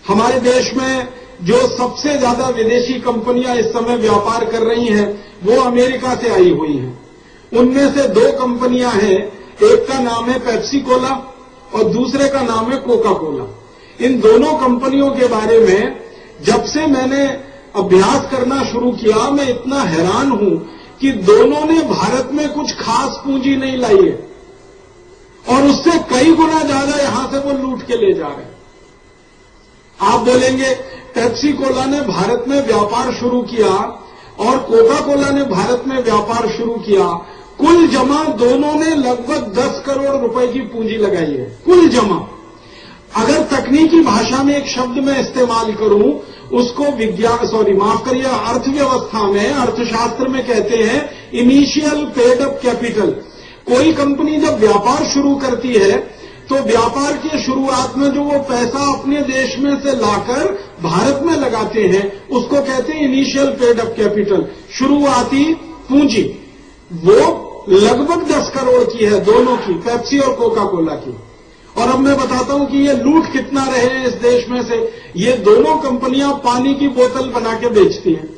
हमारे देश में जो सबसे ज्यादा विदेशी कंपनियां इस समय व्यापार कर रही हैं वो अमेरिका से आई हुई हैं। उनमें से 2 कंपनियां हैं, एक का नाम है पेप्सी कोला और दूसरे का नाम है कोका कोला। इन दोनों कंपनियों के बारे में जब से मैंने अभ्यास करना शुरू किया मैं इतना हैरान हूं कि दोनों ने भारत में कुछ खास पूंजी नहीं लाई है और उससे कई गुना ज्यादा यहां से वो लूट के ले जा रहे हैं। आप बोलेंगे पेप्सी कोला ने भारत में व्यापार शुरू किया और कोका कोला ने भारत में व्यापार शुरू किया, कुल जमा दोनों ने लगभग 10 करोड़ रुपए की पूंजी लगाई है, कुल जमा। अगर तकनीकी भाषा में एक शब्द मैं इस्तेमाल करूं उसको अर्थव्यवस्था में, अर्थशास्त्र में कहते हैं इनिशियल पेड अप कैपिटल। कोई कंपनी जब व्यापार शुरू करती है तो व्यापार की शुरुआत में जो वो पैसा अपने देश में से लाकर भारत में लगाते हैं उसको कहते हैं इनिशियल पेड अप कैपिटल, शुरुआती पूंजी। वो लगभग 10 करोड़ की है दोनों की, पेप्सी और कोका कोला की। और अब मैं बताता हूं कि ये लूट कितना रहे हैं इस देश में से। ये दोनों कंपनियां पानी की बोतल बना के बेचती हैं।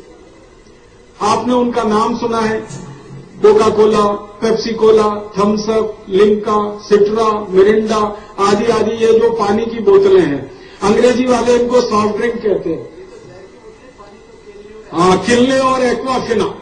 आपने उनका नाम सुना है, Coca Cola, Pepsi Cola, Thums Up, Limca, Citra, Mirinda आदि आदि। ये जो पानी की बोतलें हैं, अंग्रेजी वाले इनको सॉफ्ट ड्रिंक कहते हैं। हाँ, किल्ले और एक्वाफिना।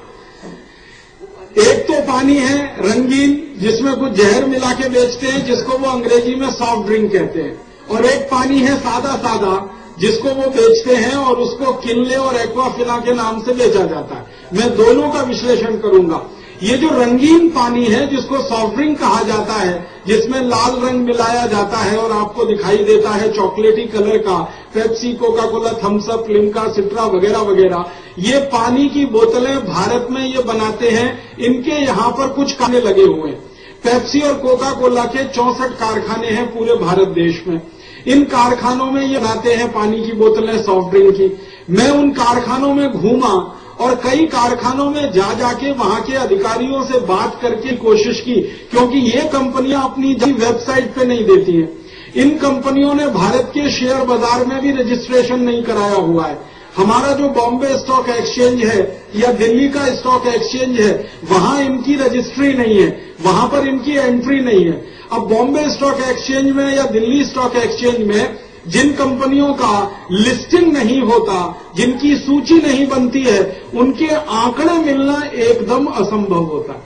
एक तो पानी है रंगीन जिसमें कुछ जहर मिला के बेचते हैं जिसको वो अंग्रेजी में सॉफ्ट ड्रिंक कहते हैं, और एक पानी है सादा सादा जिसको वो बेचते हैं और उसको किल्ले और एक्वाफिना के नाम से बेचा जाता है। मैं दोनों का विश्लेषण करूंगा। ये जो रंगीन पानी है जिसको सॉफ्ट ड्रिंक कहा जाता है, जिसमें लाल रंग मिलाया जाता है और आपको दिखाई देता है चॉकलेटी कलर का, Pepsi, Coca Cola, Thums Up, Limca, Citra वगैरह वगैरह, ये पानी की बोतलें भारत में ये बनाते हैं। इनके यहां पर कुछ कारखाने लगे हुए हैं। पेप्सी और कोका कोला के 64 कारखाने हैं पूरे भारत देश में। इन कारखानों में ये बनाते हैं पानी की बोतलें सॉफ्ट ड्रिंक की। मैं उन कारखानों में घूमा और कई कारखानों में जा जाके वहां के अधिकारियों से बात करके कोशिश की, क्योंकि ये कंपनियां अपनी वेबसाइट पे नहीं देती हैं। इन कंपनियों ने भारत के शेयर बाजार में भी रजिस्ट्रेशन नहीं कराया हुआ है। हमारा जो बॉम्बे स्टॉक एक्सचेंज है या दिल्ली का स्टॉक एक्सचेंज है वहां इनकी रजिस्ट्री नहीं है, वहां पर इनकी एंट्री नहीं है। अब बॉम्बे स्टॉक एक्सचेंज में या दिल्ली स्टॉक एक्सचेंज में जिन कंपनियों का लिस्टिंग नहीं होता, जिनकी सूची नहीं बनती है, उनके आंकड़े मिलना एकदम असंभव होता है।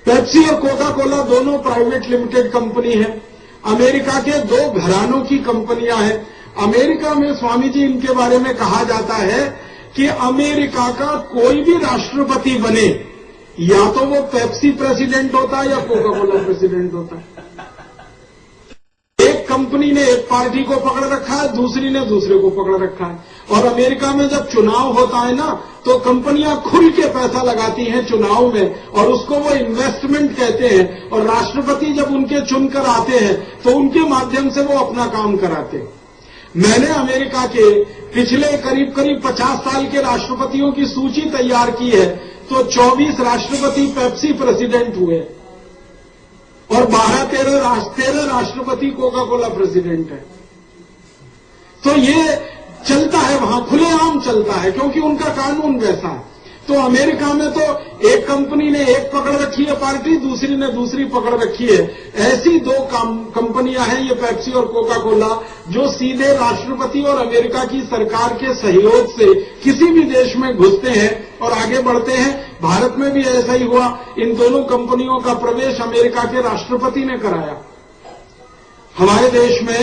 पेप्सी और कोका कोला दोनों प्राइवेट लिमिटेड कंपनी है। अमेरिका के 2 घरानों की कंपनियां हैं। अमेरिका में स्वामी जी इनके बारे में कहा जाता है कि अमेरिका का कोई भी राष्ट्रपति बने या तो वो पेप्सी प्रेसिडेंट होता है या कोका कोला प्रेसिडेंट होता है। एक कंपनी ने एक पार्टी को पकड़ रखा है, दूसरी ने दूसरे को पकड़ रखा है। और अमेरिका में जब चुनाव होता है ना तो कंपनियां खुल के पैसा लगाती हैं चुनाव में और उसको वो इन्वेस्टमेंट कहते हैं। और राष्ट्रपति जब उनके चुनकर आते हैं तो उनके माध्यम से वो अपना काम कराते हैं। मैंने अमेरिका के पिछले करीब 50 साल के राष्ट्रपतियों की सूची तैयार की है, तो 24 राष्ट्रपति पेप्सी प्रेसिडेंट हुए और 12-13 राष्ट्रपति कोका कोला प्रेसिडेंट है। तो ये चलता है वहां, खुलेआम चलता है, क्योंकि उनका कानून वैसा है। तो अमेरिका में तो एक कंपनी ने एक पकड़ रखी है पार्टी, दूसरी ने दूसरी पकड़ रखी है। ऐसी 2 कंपनियां हैं ये पेप्सी और कोका कोला, जो सीधे राष्ट्रपति और अमेरिका की सरकार के सहयोग से किसी भी देश में घुसते हैं और आगे बढ़ते हैं। भारत में भी ऐसा ही हुआ। इन दोनों कंपनियों का प्रवेश अमेरिका के राष्ट्रपति ने कराया। हमारे देश में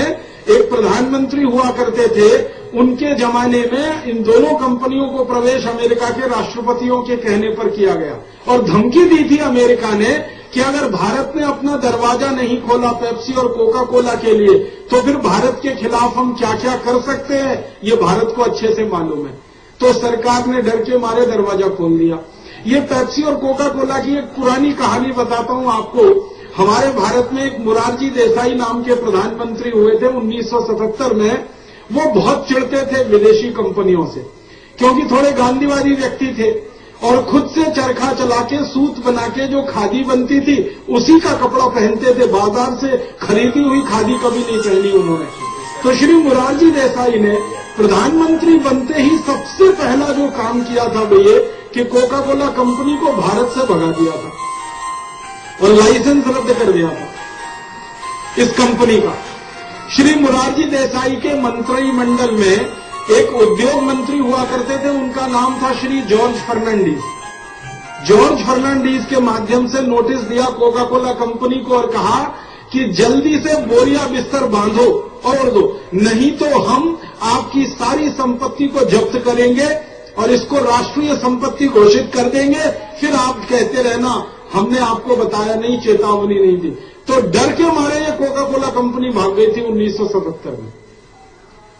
एक प्रधानमंत्री हुआ करते थे, उनके जमाने में इन दोनों कंपनियों को प्रवेश अमेरिका के राष्ट्रपतियों के कहने पर किया गया और धमकी दी थी अमेरिका ने कि अगर भारत ने अपना दरवाजा नहीं खोला पेप्सी और कोका कोला के लिए तो फिर भारत के खिलाफ हम क्या क्या कर सकते हैं, ये भारत को अच्छे से मालूम है। तो सरकार ने डर के मारे दरवाजा खोल दिया। ये पेप्सी और कोका कोला की एक पुरानी कहानी बताता हूं आपको। हमारे भारत में एक मुरारजी देसाई नाम के प्रधानमंत्री हुए थे 1977 में। वो बहुत चिढ़ते थे विदेशी कंपनियों से, क्योंकि थोड़े गांधीवादी व्यक्ति थे और खुद से चरखा चला के सूत बना के जो खादी बनती थी उसी का कपड़ा पहनते थे। बाजार से खरीदी हुई खादी कभी नहीं पहनी उन्होंने। तो श्री मोरारजी देसाई ने प्रधानमंत्री बनते ही सबसे पहला जो काम किया था वो ये कि कोका कोला कंपनी को भारत से भगा दिया था और लाइसेंस रद्द कर दिया था इस कंपनी का। श्री मोरारजी देसाई के मंत्रिमंडल में एक उद्योग मंत्री हुआ करते थे, उनका नाम था श्री जॉर्ज फर्नांडीज। जॉर्ज फर्नांडीज के माध्यम से नोटिस दिया कोका कोला कंपनी को और कहा कि जल्दी से बोरिया बिस्तर बांधो और दो, नहीं तो हम आपकी सारी संपत्ति को जब्त करेंगे और इसको राष्ट्रीय संपत्ति घोषित कर देंगे, फिर आप कहते रहना हमने आपको बताया नहीं, चेतावनी नहीं दी। तो डर के मारे ये कोका कोला कंपनी भाग गई थी 1977 में।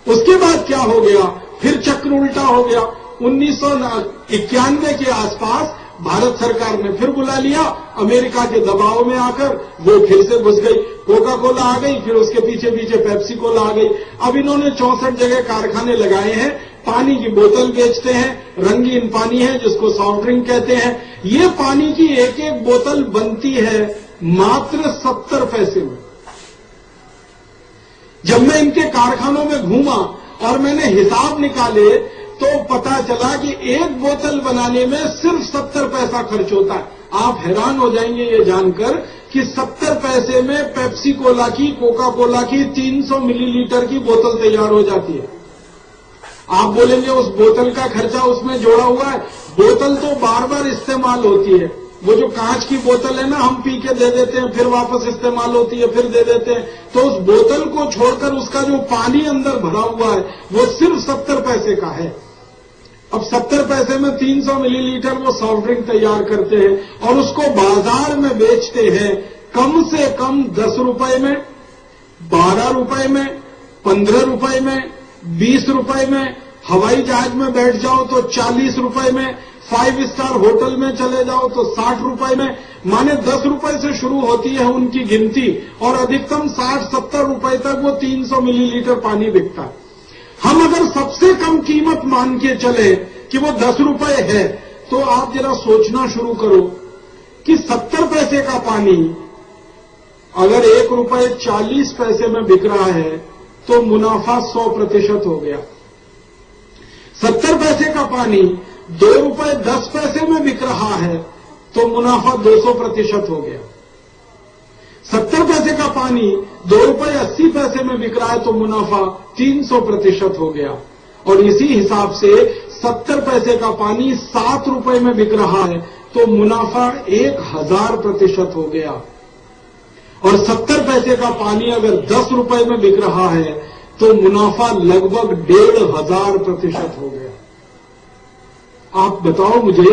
उसके बाद क्या हो गया, फिर चक्र उल्टा हो गया। 1991 के आसपास भारत सरकार ने फिर बुला लिया, अमेरिका के दबाव में आकर वो फिर से घुस गई, कोका कोला आ गई, फिर उसके पीछे पीछे पेप्सी कोला आ गई। अब इन्होंने 64 जगह कारखाने लगाए हैं, पानी की बोतल बेचते हैं, रंगीन पानी है जिसको सॉफ्ट ड्रिंक कहते हैं। ये पानी की एक एक बोतल बनती है मात्र 70 पैसे में। जब मैं इनके कारखानों में घूमा और मैंने हिसाब निकाले तो पता चला कि एक बोतल बनाने में सिर्फ 70 पैसा खर्च होता है। आप हैरान हो जाएंगे ये जानकर कि 70 पैसे में पेप्सी कोला की, कोका कोला की 300 मिलीलीटर की बोतल तैयार हो जाती है। आप बोलेंगे उस बोतल का खर्चा उसमें जोड़ा हुआ है। बोतल तो बार बार इस्तेमाल होती है। वो जो कांच की बोतल है ना, हम पी के दे देते हैं, फिर वापस इस्तेमाल होती है, फिर दे देते हैं। तो उस बोतल को छोड़कर उसका जो पानी अंदर भरा हुआ है वो सिर्फ 70 पैसे का है। अब 70 पैसे में 300 मिलीलीटर वो सॉफ्ट ड्रिंक तैयार करते हैं और उसको बाजार में बेचते हैं कम से कम 10 रुपए में, 12 रुपए में, 15 रुपए में, 20 रुपए में। हवाई जहाज में बैठ जाओ तो 40 रुपए में, 5 स्टार होटल में चले जाओ तो 60 रुपए में। माने 10 रुपए से शुरू होती है उनकी गिनती और अधिकतम 60-70 रुपए तक वो 300 मिलीलीटर पानी बिकता है। हम अगर सबसे कम कीमत मान के चले कि वो 10 रुपए है तो आप जरा सोचना शुरू करो कि 70 पैसे का पानी अगर 1 रुपए 40 पैसे में बिक रहा है तो मुनाफा 100% हो गया। 70 पैसे का पानी 2 रुपए 10 पैसे में बिक रहा है तो मुनाफा 200% हो गया। 70 पैसे का पानी 2 रुपए 80 पैसे में बिक रहा है तो मुनाफा 300% हो गया। और इसी हिसाब से 70 पैसे का पानी 7 रुपए में बिक रहा है तो मुनाफा 1000% हो गया। और 70 पैसे का पानी अगर 10 रुपए में बिक रहा है तो मुनाफा लगभग 1500% हो गया। आप बताओ मुझे,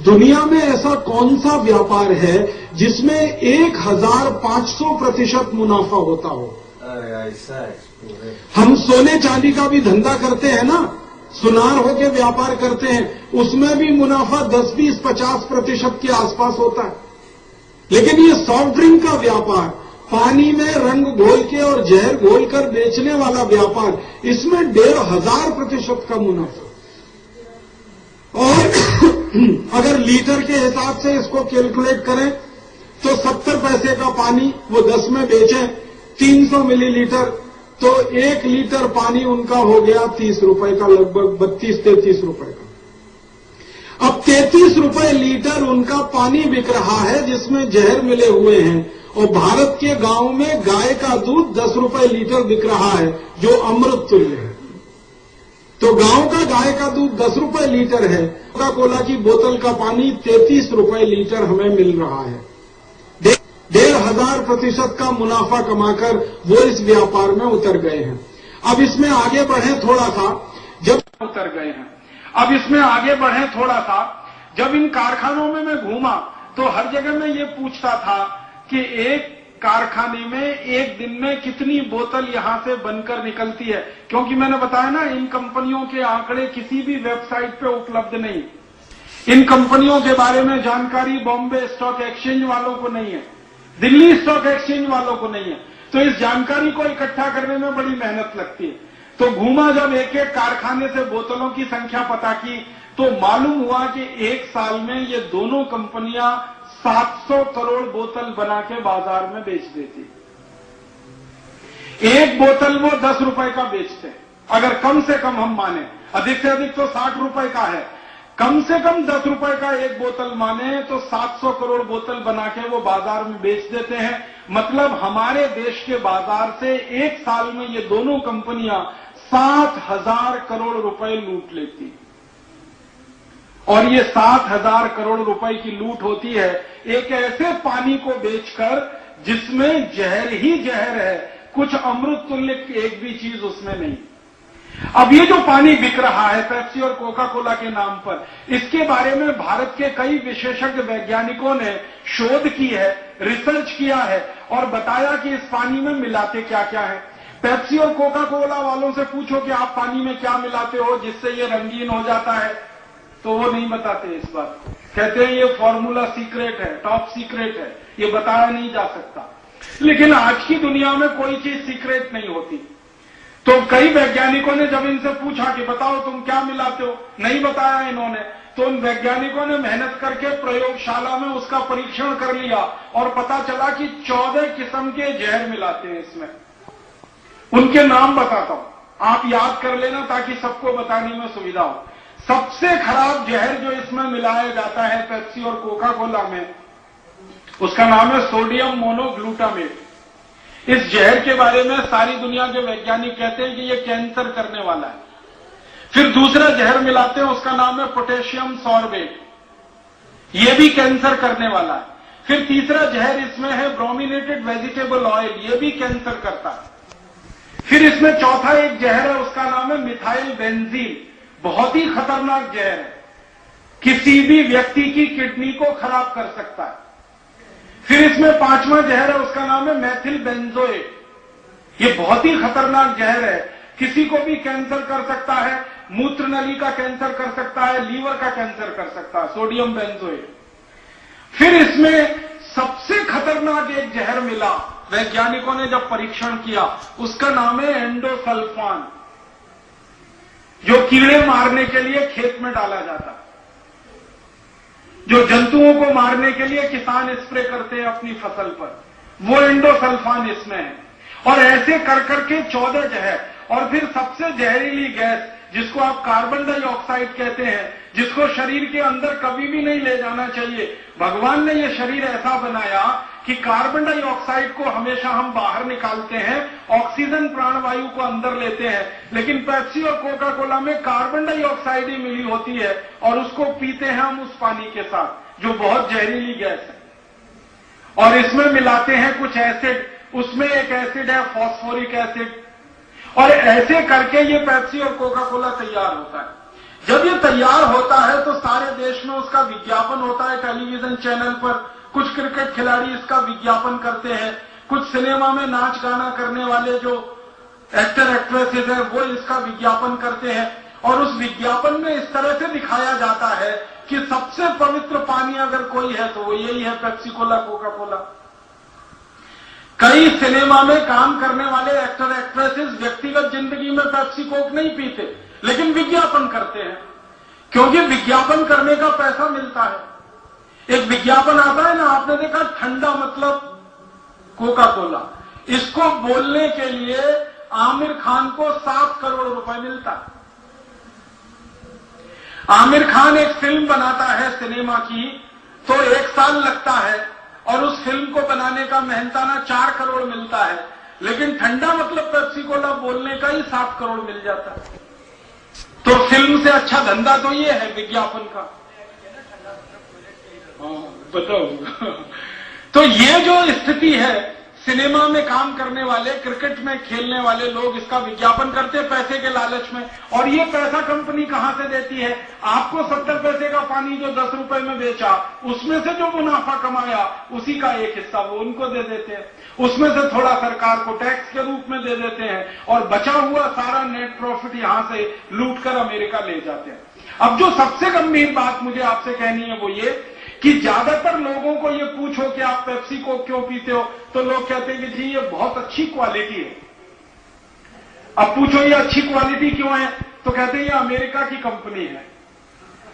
दुनिया में ऐसा कौन सा व्यापार है जिसमें 1500% मुनाफा होता हो? हम सोने चांदी का भी धंधा करते हैं ना, सुनार होके व्यापार करते हैं, उसमें भी मुनाफा 10-20-50% के आसपास होता है। लेकिन ये सॉफ्ट ड्रिंक का व्यापार, पानी में रंग घोल के और जहर घोल कर बेचने वाला व्यापार, इसमें 1500% का मुनाफा। और अगर लीटर के हिसाब से इसको कैलकुलेट करें तो 70 पैसे का पानी वो 10 में बेचें 300 मिलीलीटर, तो 1 लीटर पानी उनका हो गया 30 रुपए का, लगभग 32-33 रुपए का। अब 33 रुपए लीटर उनका पानी बिक रहा है जिसमें जहर मिले हुए हैं। और भारत के गांव में गाय का दूध 10 रुपए लीटर बिक रहा है जो अमृत तुल्य है। तो गांव का गाय का दूध 10 रुपए लीटर है, कोका कोला की बोतल का पानी 33 रुपए लीटर हमें मिल रहा है। 1500% का मुनाफा कमाकर वो इस व्यापार में उतर गए हैं। अब इसमें आगे बढ़े थोड़ा सा, जब उतर गए हैं, अब इसमें आगे बढ़े थोड़ा सा, जब इन कारखानों में मैं घूमा तो हर जगह मैं ये पूछता था कि एक कारखाने में एक दिन में कितनी बोतल यहां से बनकर निकलती है, क्योंकि मैंने बताया ना इन कंपनियों के आंकड़े किसी भी वेबसाइट पे उपलब्ध नहीं। इन कंपनियों के बारे में जानकारी बॉम्बे स्टॉक एक्सचेंज वालों को नहीं है, दिल्ली स्टॉक एक्सचेंज वालों को नहीं है। तो इस जानकारी को इकट्ठा करने में बड़ी मेहनत लगती है। तो घूमा जब एक एक कारखाने से बोतलों की संख्या पता की तो मालूम हुआ कि एक साल में ये दोनों कंपनियां 700 करोड़ बोतल बना के बाजार में बेच देती। एक बोतल वो 10 रुपए का बेचते हैं। अगर कम से कम हम माने, अधिक से अधिक तो 60 रुपए का है, कम से कम 10 रुपए का एक बोतल माने तो 700 करोड़ बोतल बना के वो बाजार में बेच देते हैं। मतलब हमारे देश के बाजार से एक साल में ये दोनों कंपनियां 7,000 करोड़ रुपए लूट लेती। और ये 7,000 करोड़ रुपए की लूट होती है एक ऐसे पानी को बेचकर जिसमें जहर ही जहर है, कुछ अमृत तुल्य एक भी चीज उसमें नहीं। अब ये जो पानी बिक रहा है पेप्सी और कोका कोला के नाम पर, इसके बारे में भारत के कई विशेषज्ञ वैज्ञानिकों ने शोध की है, रिसर्च किया है और बताया कि इस पानी में मिलाते क्या क्या है। पेप्सी और कोका कोला वालों से पूछो कि आप पानी में क्या मिलाते हो जिससे ये रंगीन हो जाता है, तो वो नहीं बताते इस बात को। कहते हैं ये फॉर्मूला सीक्रेट है, टॉप सीक्रेट है, ये बताया नहीं जा सकता। लेकिन आज की दुनिया में कोई चीज सीक्रेट नहीं होती। तो कई वैज्ञानिकों ने जब इनसे पूछा कि बताओ तुम क्या मिलाते हो, नहीं बताया इन्होंने, तो उन वैज्ञानिकों ने मेहनत करके प्रयोगशाला में उसका परीक्षण कर लिया और पता चला कि 14 किस्म के जहर मिलाते हैं इसमें। उनके नाम बताता हूं, आप याद कर लेना ताकि सबको बताने में सुविधा हो। सबसे खराब जहर जो इसमें मिलाया जाता है पेप्सी और कोका कोला में, उसका नाम है सोडियम मोनोग्लूटामेट। इस जहर के बारे में सारी दुनिया के वैज्ञानिक कहते हैं कि यह कैंसर करने वाला है। फिर दूसरा जहर मिलाते हैं, उसका नाम है पोटेशियम सॉर्बेट, यह भी कैंसर करने वाला है। फिर तीसरा जहर इसमें है ब्रोमिनेटेड वेजिटेबल ऑयल, यह भी कैंसर करता है। फिर इसमें चौथा एक जहर है, उसका नाम है मिथाइल बेंजीन, बहुत ही खतरनाक जहर है, किसी भी व्यक्ति की किडनी को खराब कर सकता है। फिर इसमें पांचवा जहर है, उसका नाम है मैथिल बेंजोएट, ये बहुत ही खतरनाक जहर है, किसी को भी कैंसर कर सकता है, मूत्र नली का कैंसर कर सकता है, लीवर का कैंसर कर सकता है, सोडियम बेंजोएट। फिर इसमें सबसे खतरनाक एक जहर मिला, वैज्ञानिकों ने जब परीक्षण किया, उसका नाम है एंडोसल्फान, जो कीड़े मारने के लिए खेत में डाला जाता है, जो जंतुओं को मारने के लिए किसान स्प्रे करते हैं अपनी फसल पर, वो एंडोसल्फान इसमें है। और ऐसे कर करके 14 जहर। और फिर सबसे जहरीली गैस जिसको आप कार्बन डाइऑक्साइड कहते हैं, जिसको शरीर के अंदर कभी भी नहीं ले जाना चाहिए। भगवान ने ये शरीर ऐसा बनाया कि कार्बन डाइऑक्साइड को हमेशा हम बाहर निकालते हैं, ऑक्सीजन प्राणवायु को अंदर लेते हैं, लेकिन पेप्सी और कोका कोला में कार्बन डाइऑक्साइड ही मिली होती है और उसको पीते हैं हम उस पानी के साथ, जो बहुत जहरीली गैस है। और इसमें मिलाते हैं कुछ एसिड, उसमें एक एसिड है फॉस्फोरिक एसिड, और ऐसे करके ये पेप्सी और कोका कोला तैयार होता है। जब ये तैयार होता है तो सारे देश में उसका विज्ञापन होता है टेलीविजन चैनल पर, कुछ क्रिकेट खिलाड़ी इसका विज्ञापन करते हैं, कुछ सिनेमा में नाच गाना करने वाले जो एक्टर एक्ट्रेसेस हैं वो इसका विज्ञापन करते हैं। और उस विज्ञापन में इस तरह से दिखाया जाता है कि सबसे पवित्र पानी अगर कोई है तो वो यही है, पेप्सी कोला कोका कोला। कई सिनेमा में काम करने वाले एक्टर एक्ट्रेसेस व्यक्तिगत जिंदगी में पेप्सी कोक नहीं पीते, लेकिन विज्ञापन करते हैं, क्योंकि विज्ञापन करने का पैसा मिलता है। एक विज्ञापन आता है ना, आपने देखा, ठंडा मतलब कोका कोला, इसको बोलने के लिए आमिर खान को 7 करोड़ रुपए मिलता है। आमिर खान एक फिल्म बनाता है सिनेमा की तो 1 साल लगता है और उस फिल्म को बनाने का मेहनताना 4 करोड़ मिलता है, लेकिन ठंडा मतलब पेप्सी कोला बोलने का ही 7 करोड़ मिल जाता है। तो फिल्म से अच्छा धंधा तो ये है विज्ञापन का। बताओ। तो ये जो स्थिति है, सिनेमा में काम करने वाले, क्रिकेट में खेलने वाले लोग इसका विज्ञापन करते हैं पैसे के लालच में, और ये पैसा कंपनी कहां से देती है? आपको 70 पैसे का पानी जो 10 रुपए में बेचा, उसमें से जो मुनाफा कमाया उसी का एक हिस्सा वो उनको दे देते हैं, उसमें से थोड़ा सरकार को टैक्स के रूप में दे देते हैं, और बचा हुआ सारा नेट प्रॉफिट यहां से लूट कर अमेरिका ले जाते हैं। अब जो सबसे गंभीर बात मुझे आपसे कहनी है वो ये कि ज्यादातर लोगों को ये पूछो कि आप पेप्सी को क्यों पीते हो, तो लोग कहते हैं कि जी ये बहुत अच्छी क्वालिटी है। अब पूछो ये अच्छी क्वालिटी क्यों है, तो कहते हैं ये अमेरिका की कंपनी है।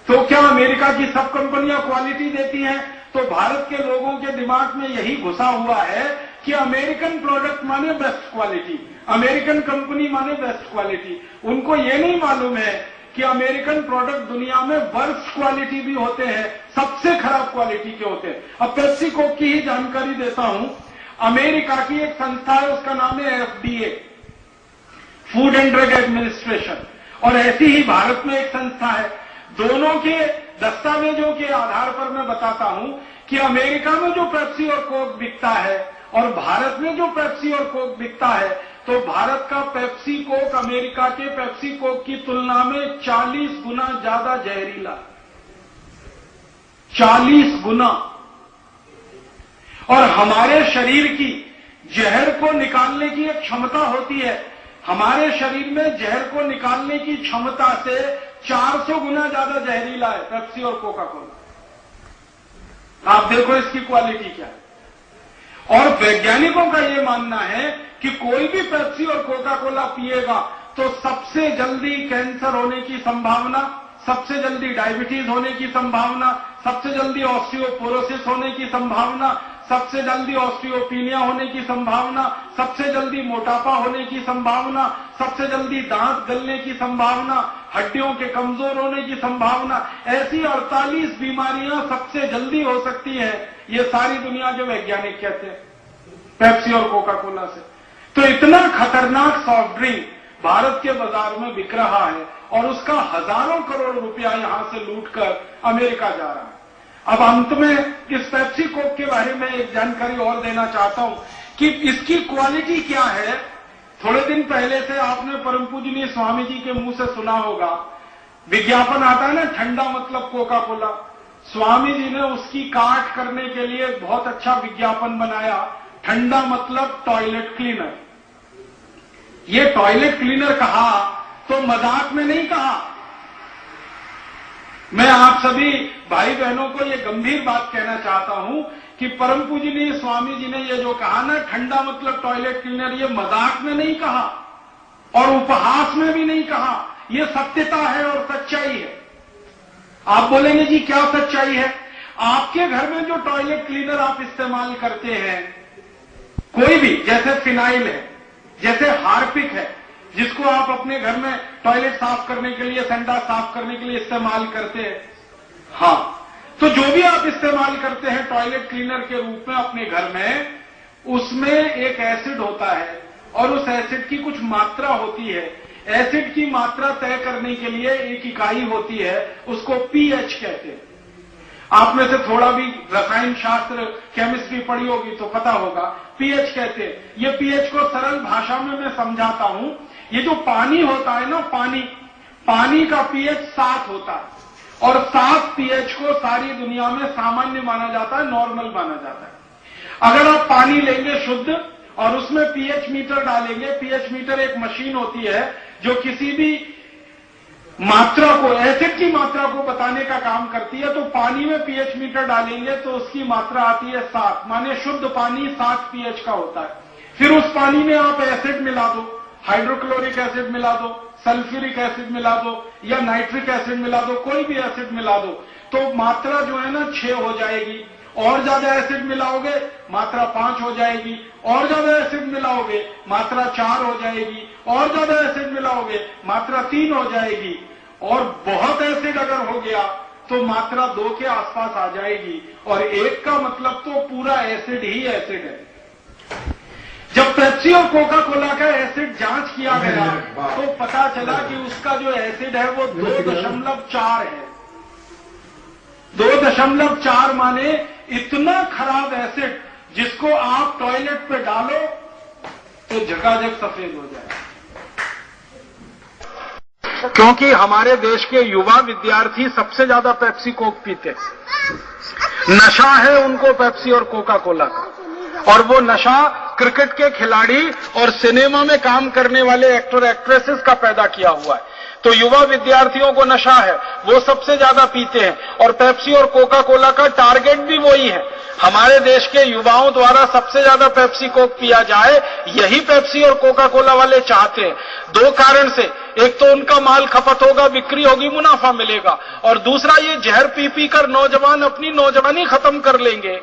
तो क्या अमेरिका की सब कंपनियां क्वालिटी देती हैं? तो भारत के लोगों के दिमाग में यही घुसा हुआ है कि अमेरिकन प्रोडक्ट माने बेस्ट क्वालिटी, अमेरिकन कंपनी माने बेस्ट क्वालिटी। उनको ये नहीं मालूम है कि अमेरिकन प्रोडक्ट दुनिया में वर्स्ट क्वालिटी भी होते हैं, सबसे खराब क्वालिटी के होते हैं। अब पेप्सी कोक की ही जानकारी देता हूं। अमेरिका की एक संस्था है, उसका नाम है FDA, food and drug administration, और ऐसी ही भारत में एक संस्था है। दोनों के दस्तावेजों के आधार पर मैं बताता हूं कि अमेरिका में जो पेप्सी और कोक बिकता है और भारत में जो पेप्सी और कोक बिकता है, तो भारत का पेप्सी कोक अमेरिका के पेप्सी कोक की तुलना में 40 गुना ज्यादा जहरीला, 40 गुना। और हमारे शरीर की जहर को निकालने की एक क्षमता होती है, हमारे शरीर में जहर को निकालने की क्षमता से 400 गुना ज्यादा जहरीला है पेप्सी और कोका कोला। आप देखो इसकी क्वालिटी क्या है। और वैज्ञानिकों का यह मानना है कि कोई भी पेप्सी और कोका कोला पिएगा तो सबसे जल्दी कैंसर होने की संभावना, सबसे जल्दी डायबिटीज होने की संभावना, सबसे जल्दी ऑस्टियोपोरोसिस होने की संभावना, सबसे जल्दी ऑस्टियोपीनिया होने की संभावना, सबसे जल्दी मोटापा होने की संभावना, सबसे जल्दी दांत गलने की संभावना, हड्डियों के कमजोर होने की संभावना, ऐसी 48 बीमारियां सबसे जल्दी हो सकती है। ये सारी दुनिया के वैज्ञानिक कहते हैं पेप्सी और कोका कोला से। तो इतना खतरनाक सॉफ्ट ड्रिंक भारत के बाजार में बिक रहा है और उसका हजारों करोड़ रुपया यहां से लूटकर अमेरिका जा रहा है। अब अंत में इस पेप्सी कोक के बारे में एक जानकारी और देना चाहता हूं कि इसकी क्वालिटी क्या है। थोड़े दिन पहले से आपने परम पूजनीय स्वामी जी के मुंह से सुना होगा, विज्ञापन आता है ना, ठंडा मतलब कोका कोला। स्वामी जी ने उसकी काट करने के लिए बहुत अच्छा विज्ञापन बनाया, ठंडा मतलब टॉयलेट क्लीनर। ये टॉयलेट क्लीनर कहा तो मजाक में नहीं कहा। मैं आप सभी भाई बहनों को ये गंभीर बात कहना चाहता हूं कि परम पूजनीय स्वामी जी ने ये जो कहा ना, ठंडा मतलब टॉयलेट क्लीनर, ये मजाक में नहीं कहा और उपहास में भी नहीं कहा, ये सत्यता है और सच्चाई है। आप बोलेंगे जी क्या सच्चाई है? आपके घर में जो टॉयलेट क्लीनर आप इस्तेमाल करते हैं, कोई भी, जैसे फिनाइल है, जैसे हार्पिक है, जिसको आप अपने घर में टॉयलेट साफ करने के लिए, संडास साफ करने के लिए इस्तेमाल करते हैं, हाँ, तो जो भी आप इस्तेमाल करते हैं टॉयलेट क्लीनर के रूप में अपने घर में, उसमें एक एसिड होता है और उस एसिड की कुछ मात्रा होती है। एसिड की मात्रा तय करने के लिए एक इकाई होती है, उसको पीएच कहते हैं। आप में से थोड़ा भी रसायन शास्त्र, केमिस्ट्री पढ़ी होगी तो पता होगा, पीएच कहते हैं। ये पीएच को सरल भाषा में मैं समझाता हूं। ये जो पानी होता है ना, पानी का पीएच 7 होता है और 7 पीएच को सारी दुनिया में सामान्य माना जाता है, नॉर्मल माना जाता है। अगर आप पानी लेंगे शुद्ध और उसमें पीएच मीटर डालेंगे, पीएच मीटर एक मशीन होती है जो किसी भी मात्रा को, एसिड की मात्रा को बताने का काम करती है, तो पानी में पीएच मीटर डालेंगे तो उसकी मात्रा आती है 7, माने शुद्ध पानी 7 पीएच का होता है। फिर उस पानी में आप एसिड मिला दो, हाइड्रोक्लोरिक एसिड मिला दो, सल्फ्यूरिक एसिड मिला दो या नाइट्रिक एसिड मिला दो, कोई भी एसिड मिला दो, तो मात्रा जो है ना 6 हो जाएगी। और ज्यादा एसिड मिलाओगे मात्रा 5 हो जाएगी, और ज्यादा एसिड मिलाओगे मात्रा 4 हो जाएगी, और ज्यादा एसिड मिलाओगे मात्रा 3 हो जाएगी, और बहुत एसिड अगर हो गया तो मात्रा 2 के आसपास आ जाएगी। और 1 का मतलब तो पूरा एसिड ही एसिड है। जब पेप्सी और कोका कोला का एसिड जांच किया गया तो पता चला कि उसका जो एसिड है वो 2.4 है। 2.4 माने इतना खराब एसिड जिसको आप टॉयलेट पे डालो तो झकाझक सफेद हो जाए। क्योंकि हमारे देश के युवा विद्यार्थी सबसे ज्यादा पेप्सी कोक पीते, नशा है उनको पेप्सी और कोका कोला का, और वो नशा क्रिकेट के खिलाड़ी और सिनेमा में काम करने वाले एक्टर एक्ट्रेसेस का पैदा किया हुआ है। तो युवा विद्यार्थियों को नशा है, वो सबसे ज्यादा पीते हैं, और पेप्सी और कोका कोला का टारगेट भी वही है। हमारे देश के युवाओं द्वारा सबसे ज्यादा पेप्सी कोक पिया जाए, यही पेप्सी और कोका कोला वाले चाहते हैं। 2 कारण से, एक तो उनका माल खपत होगा, बिक्री होगी, मुनाफा मिलेगा, और दूसरा ये जहर पी पी कर नौजवान अपनी नौजवानी खत्म कर लेंगे।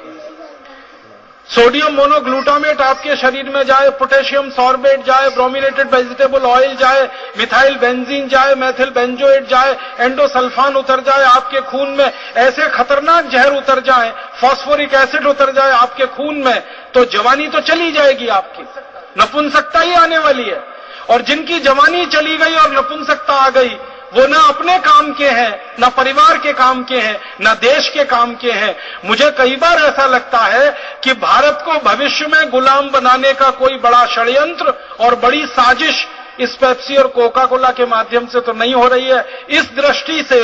सोडियम मोनोग्लूटामेट आपके शरीर में जाए, पोटेशियम सॉर्बेट जाए, ब्रोमिनेटेड वेजिटेबल ऑयल जाए, मिथाइल बेंजीन जाए, मैथिल बेंजोएट जाए, एंडोसल्फान उतर जाए आपके खून में, ऐसे खतरनाक जहर उतर जाए, फास्फोरिक एसिड उतर जाए आपके खून में, तो जवानी तो चली जाएगी आपकी, नपुंसकता ही आने वाली है। और जिनकी जवानी चली गई और नपुंसकता आ गई, वो ना अपने काम के हैं, ना परिवार के काम के हैं, ना देश के काम के हैं। मुझे कई बार ऐसा लगता है कि भारत को भविष्य में गुलाम बनाने का कोई बड़ा षड्यंत्र और बड़ी साजिश इस पेप्सी और कोका कोला के माध्यम से तो नहीं हो रही है। इस दृष्टि से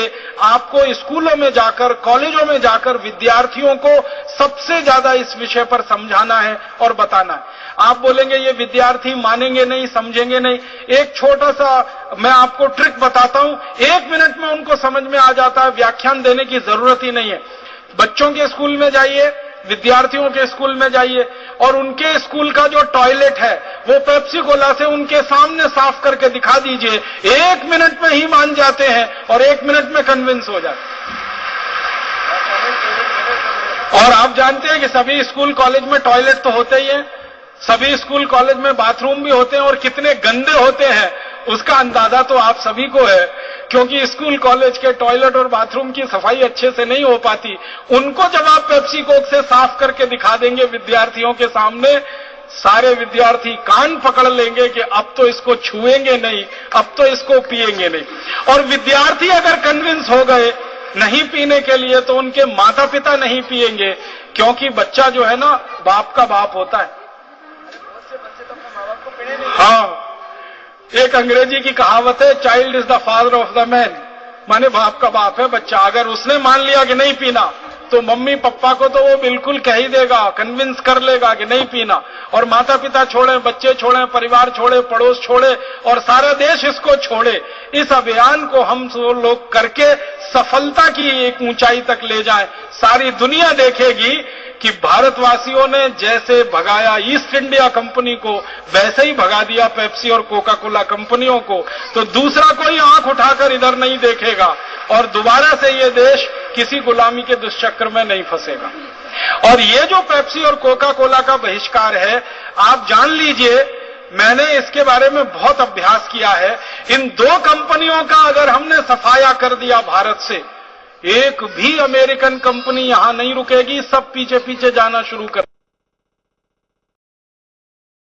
आपको स्कूलों में जाकर, कॉलेजों में जाकर विद्यार्थियों को सबसे ज्यादा इस विषय पर समझाना है और बताना है। आप बोलेंगे ये विद्यार्थी मानेंगे नहीं, समझेंगे नहीं। एक छोटा सा मैं आपको ट्रिक बताता हूं, 1 मिनट में उनको समझ में आ जाता है, व्याख्यान देने की जरूरत ही नहीं है। बच्चों के स्कूल में जाइए, विद्यार्थियों के स्कूल में जाइए और उनके स्कूल का जो टॉयलेट है वो पेप्सी कोला से उनके सामने साफ करके दिखा दीजिए, 1 मिनट में ही मान जाते हैं और 1 मिनट में कन्विंस हो जाते हैं। और आप जानते हैं कि सभी स्कूल कॉलेज में टॉयलेट तो होते ही हैं, सभी स्कूल कॉलेज में बाथरूम भी होते हैं, और कितने गंदे होते हैं उसका अंदाजा तो आप सभी को है, क्योंकि स्कूल कॉलेज के टॉयलेट और बाथरूम की सफाई अच्छे से नहीं हो पाती। उनको जब आप पेप्सी कोक से साफ करके दिखा देंगे विद्यार्थियों के सामने, सारे विद्यार्थी कान पकड़ लेंगे कि अब तो इसको छुएंगे नहीं, अब तो इसको पिएंगे नहीं। और विद्यार्थी अगर कन्विंस हो गए नहीं पीने के लिए, तो उनके माता पिता नहीं पिएंगे, क्योंकि बच्चा जो है ना बाप का बाप होता है। हाँ, एक अंग्रेजी की कहावत है, child is the father of the man, माने बाप का बाप है बच्चा। अगर उसने मान लिया कि नहीं पीना, तो मम्मी पापा को तो वो बिल्कुल कह ही देगा, कन्विंस कर लेगा कि नहीं पीना। और माता पिता छोड़े, बच्चे छोड़े, परिवार छोड़े, पड़ोस छोड़े और सारा देश इसको छोड़े। इस अभियान को हम सब लोग करके सफलता की एक ऊंचाई तक ले जाएं। सारी दुनिया देखेगी कि भारतवासियों ने जैसे भगाया ईस्ट इंडिया कंपनी को, वैसे ही भगा दिया पेप्सी और कोका कोला कंपनियों को। तो दूसरा कोई आंख उठाकर इधर नहीं देखेगा और दोबारा से ये देश किसी गुलामी के दुष्चक्र में नहीं फंसेगा। और ये जो पेप्सी और कोका कोला का बहिष्कार है, आप जान लीजिए, मैंने इसके बारे में बहुत अभ्यास किया है। इन 2 कंपनियों का अगर हमने सफाया कर दिया भारत से, एक भी अमेरिकन कंपनी यहां नहीं रुकेगी, सब पीछे पीछे जाना शुरू कर